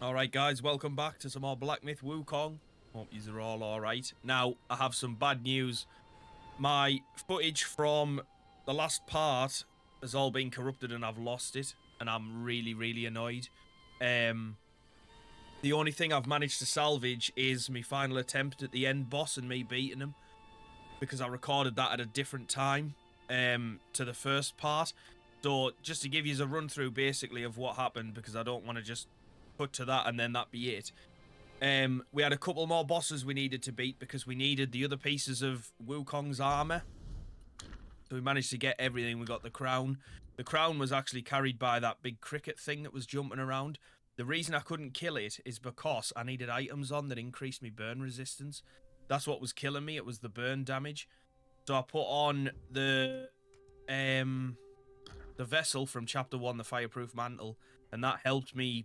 Alright guys, welcome back to some more Black Myth Wukong. Hope yous are all alright. Now, I have some bad news. My footage from the last part has all been corrupted and I've lost it. And I'm really annoyed. The only thing I've managed to salvage is my final attempt at the end boss and me beating him. Because I recorded that at a different time to the first part. So, just to give you a run through basically of what happened, because I don't want to just put to that and then that be it. We had a couple more bosses we needed to beat because we needed the other pieces of Wukong's armor. So we managed to get everything. We got the crown. The crown was actually carried by that big cricket thing that was jumping around. The reason I couldn't kill it is because I needed items on that increased my burn resistance. That's what was killing me. It was the burn damage. So I put on the vessel from chapter 1, the fireproof mantle, and that helped me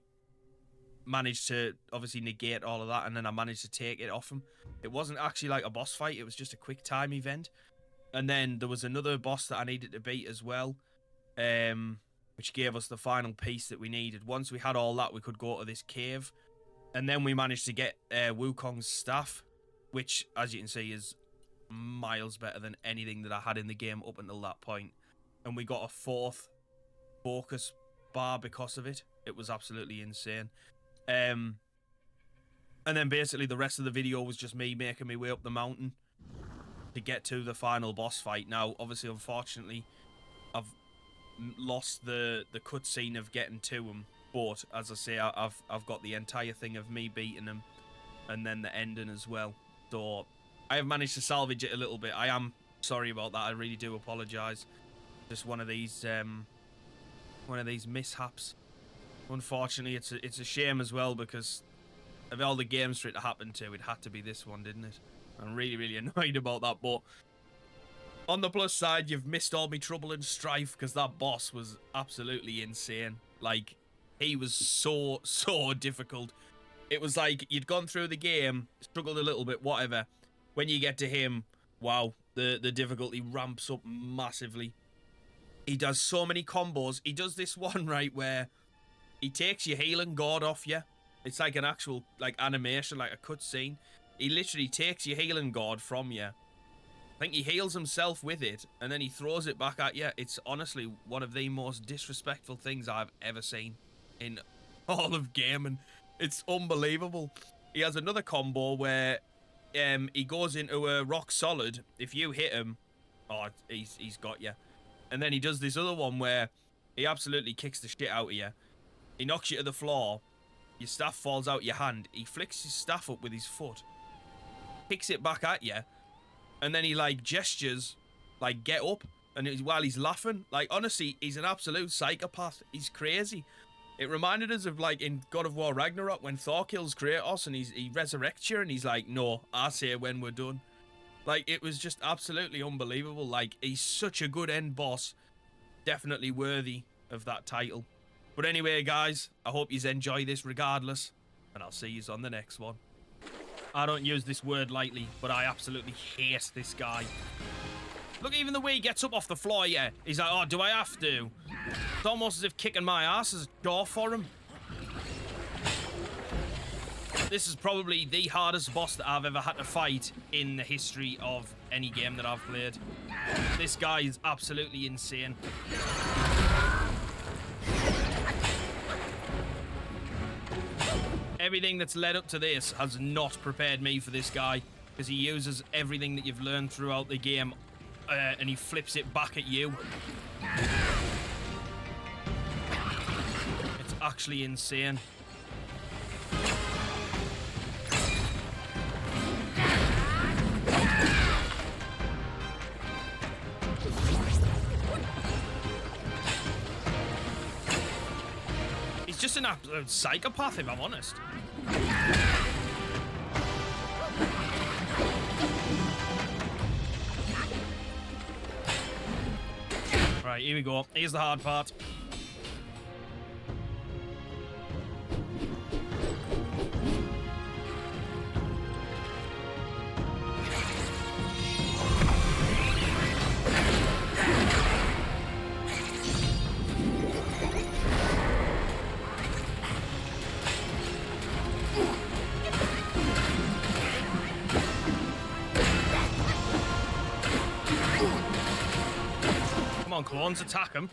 manage to obviously negate all of that, and then I managed to take it off him. It wasn't actually like a boss fight, it was just a quick time event. And then there was another boss that I needed to beat as well, which gave us the final piece that we needed. Once we had all that, we could go to this cave, and then we managed to get Wukong's staff, which, as you can see, is miles better than anything that I had in the game up until that point. And we got a 4th focus bar because of it. It was absolutely insane. And then basically the rest of the video was just me making my way up the mountain to get to the final boss fight. Now, obviously, unfortunately, I've lost the cutscene of getting to him, but as I say, I've got the entire thing of me beating him, and then the ending as well. So I have managed to salvage it a little bit. I am sorry about that. I really do apologise. Just one of these mishaps. Unfortunately, it's a shame as well, because of all the games for it to happen to, it had to be this one, didn't it? I'm really annoyed about that, but on the plus side, you've missed all my trouble and strife, because that boss was absolutely insane. Like, he was so difficult. It was like you'd gone through the game, struggled a little bit, whatever. When you get to him, wow, the difficulty ramps up massively. He does so many combos. He does this one, right, where he takes your healing gourd off you. It's like an actual animation, like a cutscene. He literally takes your healing gourd from you. I think he heals himself with it, and then he throws it back at you. It's honestly one of the most disrespectful things I've ever seen in all of gaming. It's unbelievable. He has another combo where he goes into a rock solid. If you hit him, oh, he's got you. And then he does this other one where he absolutely kicks the shit out of you. He knocks you to the floor. Your staff falls out your hand. He flicks his staff up with his foot, kicks it back at you, and then he gestures get up, and while he's laughing, honestly, he's an absolute psychopath. He's crazy. It reminded us of in God of War Ragnarok when Thor kills Kratos and he resurrects you, and he's like, no, I say when we're done. It was just absolutely unbelievable. He's such a good end boss. Definitely worthy of that title. But anyway, guys, I hope you enjoy this regardless, and I'll see you on the next one. I don't use this word lightly, but I absolutely hate this guy. Look, even the way he gets up off the floor, yeah. He's like, oh, do I have to? It's almost as if kicking my ass is a door for him. This is probably the hardest boss that I've ever had to fight in the history of any game that I've played. This guy is absolutely insane. Everything that's led up to this has not prepared me for this guy, because he uses everything that you've learned throughout the game, and he flips it back at you. It's actually insane. He's just an absolute psychopath, if I'm honest. Right, here we go. Here's the hard part. on, clones, attack him.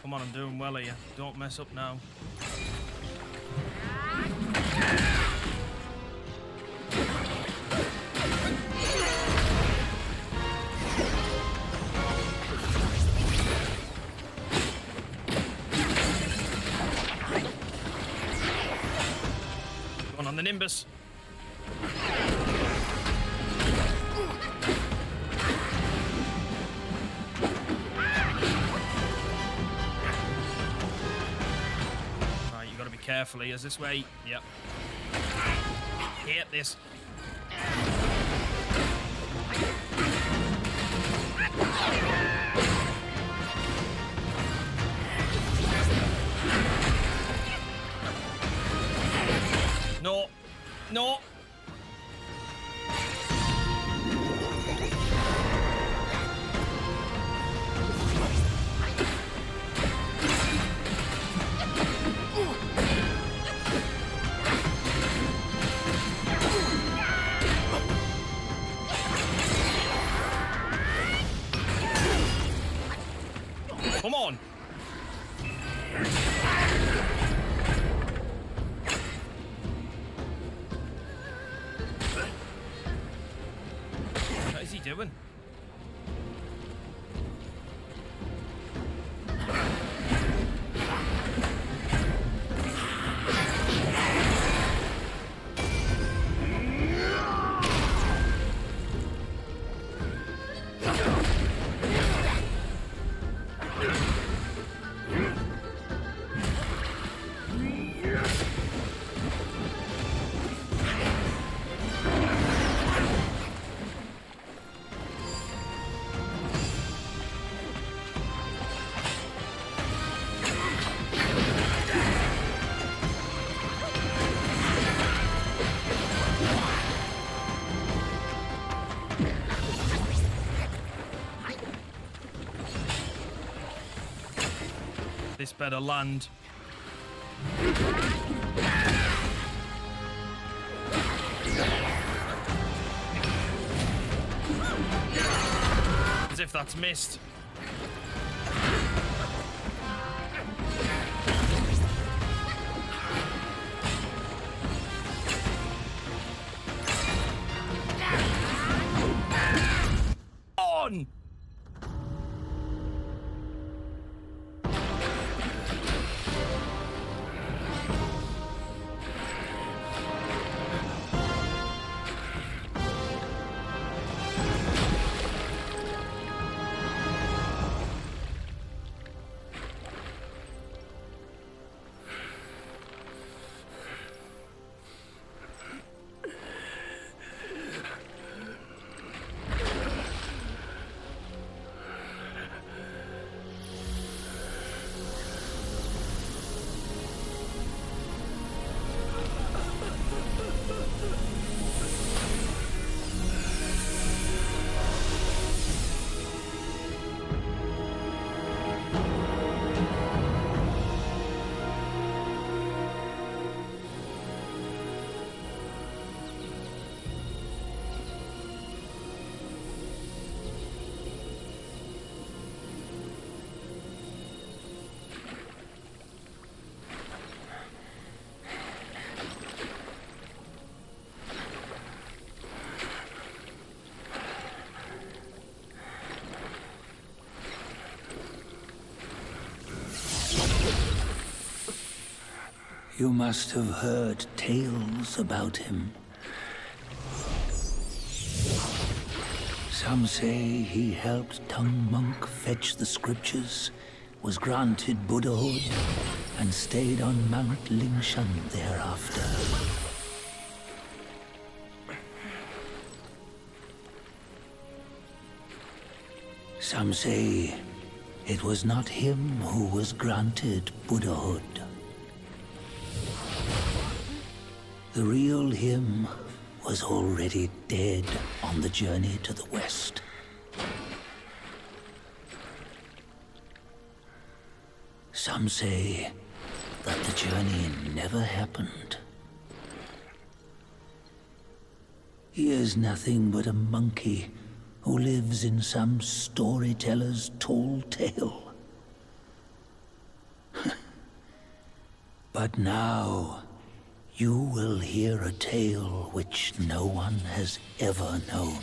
Come on, I'm doing well here. Don't mess up now. Going on the Nimbus. Carefully, is this way? Yep. Hit this. No. No. Come on. What is he doing? This better land. As if that's missed. On! You must have heard tales about him. Some say he helped Tung Monk fetch the scriptures, was granted Buddhahood, and stayed on Mount Lingshan thereafter. Some say it was not him who was granted Buddhahood. The real him was already dead on the journey to the west. Some say that the journey never happened. He is nothing but a monkey who lives in some storyteller's tall tale. But now, you will hear a tale which no one has ever known.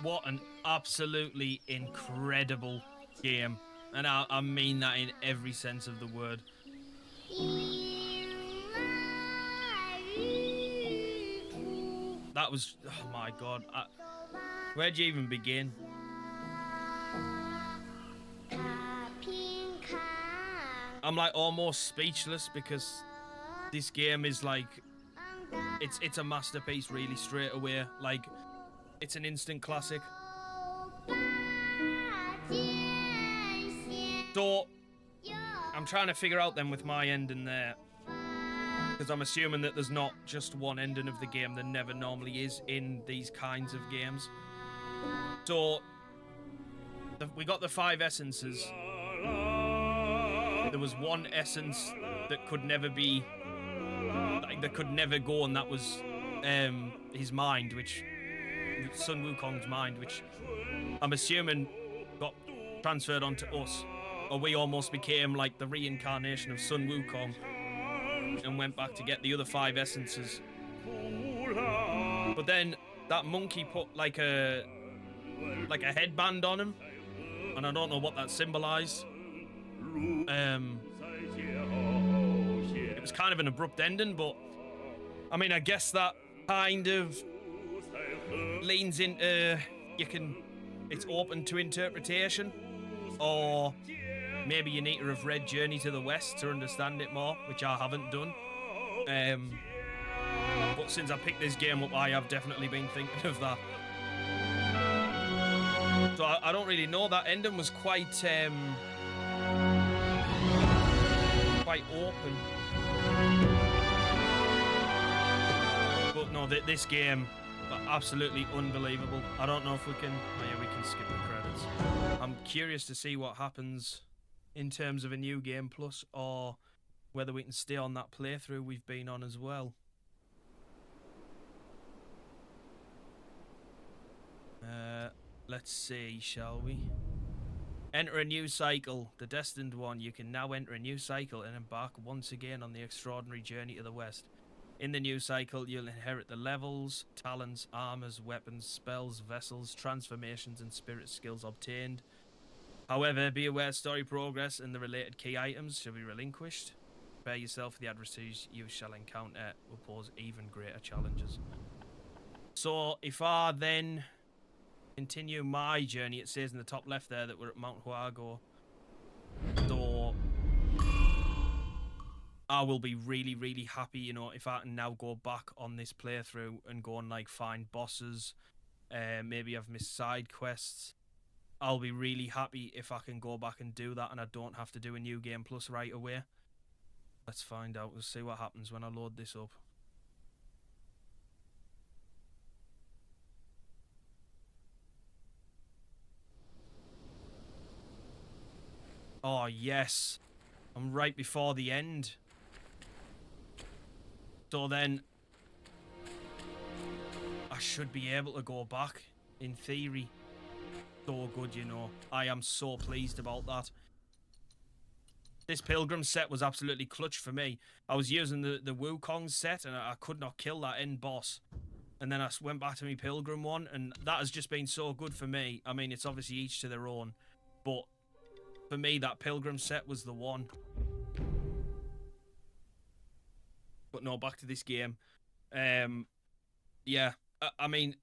What an absolutely incredible game. And I mean that in every sense of the word. That was, oh my god. Where'd you even begin? I'm like almost speechless because this game is like, it's a masterpiece really straight away. Like, it's an instant classic. So, I'm trying to figure out then with my ending there, because I'm assuming that there's not just one ending of the game. There never normally is in these kinds of games. So, we got the 5 essences. There was one essence that could never be, like, that could never go, and that was his mind, which Sun Wukong's mind, which I'm assuming got transferred onto us, or we almost became like the reincarnation of Sun Wukong and went back to get the other 5 essences. But then that monkey put like a headband on him, and I don't know what that symbolized. It was kind of an abrupt ending, but I mean, I guess that kind of leans into it's open to interpretation, or maybe you need to have read Journey to the West to understand it more, which I haven't done. But since I picked this game up, I have definitely been thinking of that. So I don't really know. That ending was quite open. But no, this game, absolutely unbelievable. I don't know if we can... Oh yeah, we can skip the credits. I'm curious to see what happens in terms of a new game plus, or whether we can stay on that playthrough we've been on as well. Let's see, shall we? Enter a new cycle. The Destined One. You can now enter a new cycle and embark once again on the extraordinary journey to the West. In the new cycle, you'll inherit the levels, talents, armors, weapons, spells, vessels, transformations, and spirit skills obtained. However, be aware story progress and the related key items shall be relinquished. Prepare yourself for the adversaries you shall encounter will pose even greater challenges. So, if I then continue my journey, it says in the top left there that we're at Mount Huago. So I will be really, really happy, you know, if I can now go back on this playthrough and go and like find bosses. Maybe I've missed side quests. I'll be really happy if I can go back and do that and I don't have to do a new game plus right away. Let's find out. We'll see what happens when I load this up. Oh, yes. I'm right before the end. So then I should be able to go back, in theory. So good, you know. I am so pleased about that. This Pilgrim set was absolutely clutch for me. I was using the Wukong set and I could not kill that end boss. And then I went back to my Pilgrim one and that has just been so good for me. I mean, it's obviously each to their own. But for me, that Pilgrim set was the one. But no, back to this game. Yeah, I mean,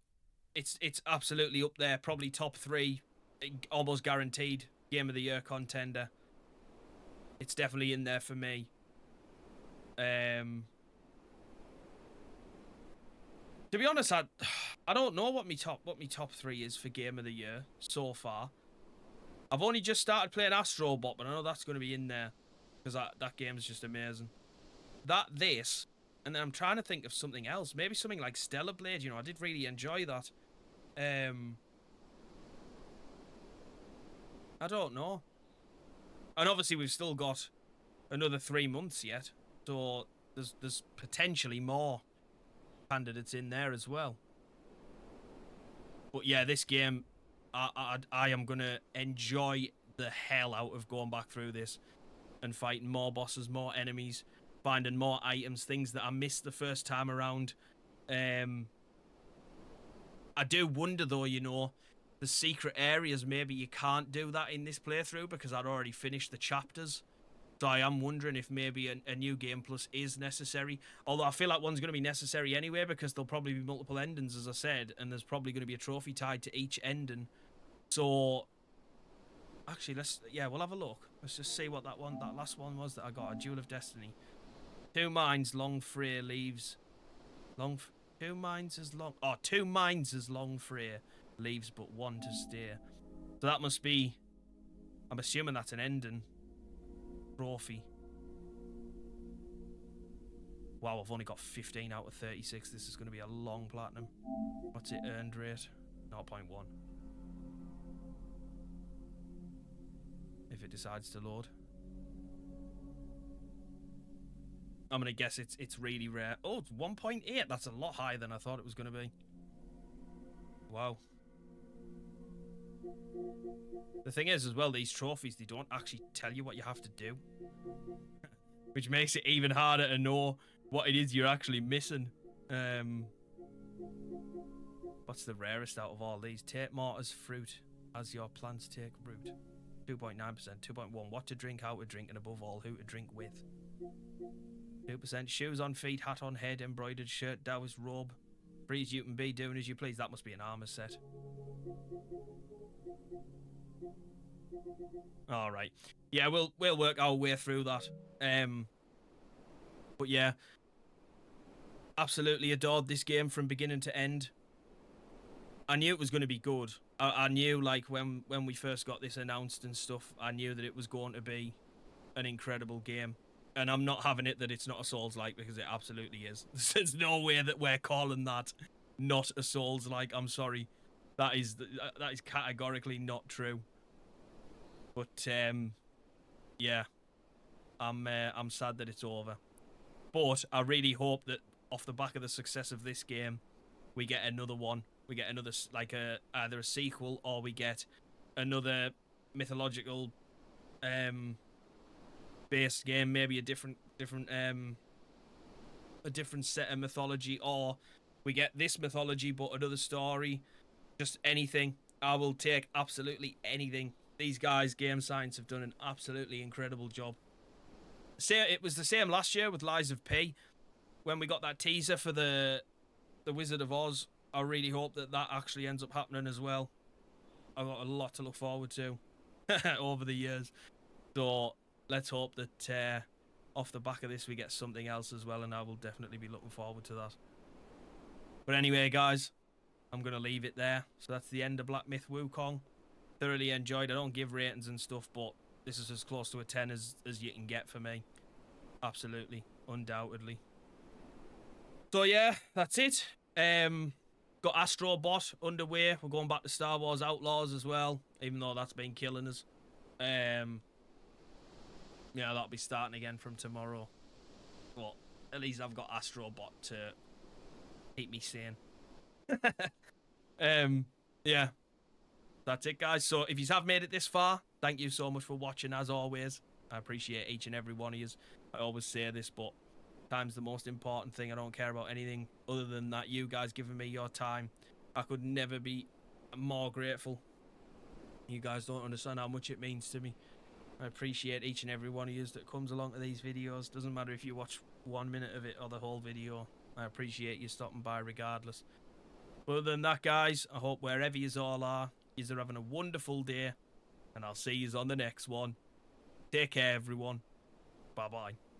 it's absolutely up there. Probably top 3, almost guaranteed Game of the Year contender. It's definitely in there for me. To be honest, I don't know what my top 3 is for Game of the Year so far. I've only just started playing Astrobot, but I know that's going to be in there because that game is just amazing. This, and then I'm trying to think of something else. Maybe something like Stellar Blade. You know, I did really enjoy that. I don't know. And obviously we've still got another 3 months yet, so there's potentially more candidates in there as well. But yeah, this game, I am gonna enjoy the hell out of going back through this and fighting more bosses, more enemies, finding more items, things that I missed the first time around. I do wonder though, you know, the secret areas, maybe you can't do that in this playthrough because I'd already finished the chapters. So I am wondering if maybe a new game plus is necessary. Although I feel like one's going to be necessary anyway because there'll probably be multiple endings, as I said, and there's probably going to be a trophy tied to each ending. So actually, we'll have a look. Let's just see what that last one was that I got. A Jewel of Destiny. 2 mines, long Frey leaves. 2 mines as long. Oh, 2 mines as long Frey leaves but 1 to steer. So that must be. I'm assuming that's an ending trophy. Wow, I've only got 15 out of 36. This is going to be a long platinum. What's it earned rate? 0.1. If it decides to load. I'm going to guess it's really rare. Oh, it's 1.8. That's a lot higher than I thought it was going to be. Wow. The thing is, as well, these trophies, they don't actually tell you what you have to do. Which makes it even harder to know what it is you're actually missing. What's the rarest out of all these? Take Martyr's fruit as your plants take root. 2.9%, 2.1. What to drink, how to drink, and above all, who to drink with. 2%. Shoes on feet, hat on head, embroidered shirt, Taoist robe. Free as you can be, doing as you please. That must be an armor set. All right. Yeah, we'll work our way through that. But yeah, absolutely adored this game from beginning to end. I knew it was going to be good. I knew, like, when we first got this announced and stuff, I knew that it was going to be an incredible game. And I'm not having it that it's not a Souls-like, because it absolutely is. There's no way that we're calling that not a Souls-like. I'm sorry. That is categorically not true. But yeah, I'm sad that it's over. But I really hope that off the back of the success of this game, we get another one. We get another, like, either a sequel, or we get another mythological based game, maybe a different set of mythology, or we get this mythology but another story. Just anything. I will take absolutely anything. These guys, Game Science, have done an absolutely incredible job. It was the same last year with Lies of P, when we got that teaser for the Wizard of Oz. I really hope that actually ends up happening as well. I've got a lot to look forward to over the years. So let's hope that off the back of this we get something else as well, and I will definitely be looking forward to that. But anyway, guys, I'm going to leave it there. So that's the end of Black Myth Wukong. Thoroughly enjoyed. I don't give ratings and stuff, but this is as close to a 10 as you can get for me. Absolutely. Undoubtedly. So yeah, that's it. Got Astro Bot underway. We're going back to Star Wars Outlaws as well, even though that's been killing us. Yeah, that'll be starting again from tomorrow. But at least I've got Astro Bot to keep me sane. Yeah, that's it, guys. So if you have made it this far, thank you so much for watching, as always. I appreciate each and every one of you. I always say this, but time's the most important thing. I don't care about anything other than that. You guys giving me your time, I could never be more grateful. You guys don't understand how much it means to me. I appreciate each and every one of you that comes along to these videos. Doesn't matter if you watch 1 minute of it or the whole video. I appreciate you stopping by regardless. But other than that, guys, I hope wherever you all are, you're having a wonderful day, and I'll see you on the next one. Take care, everyone. Bye-bye.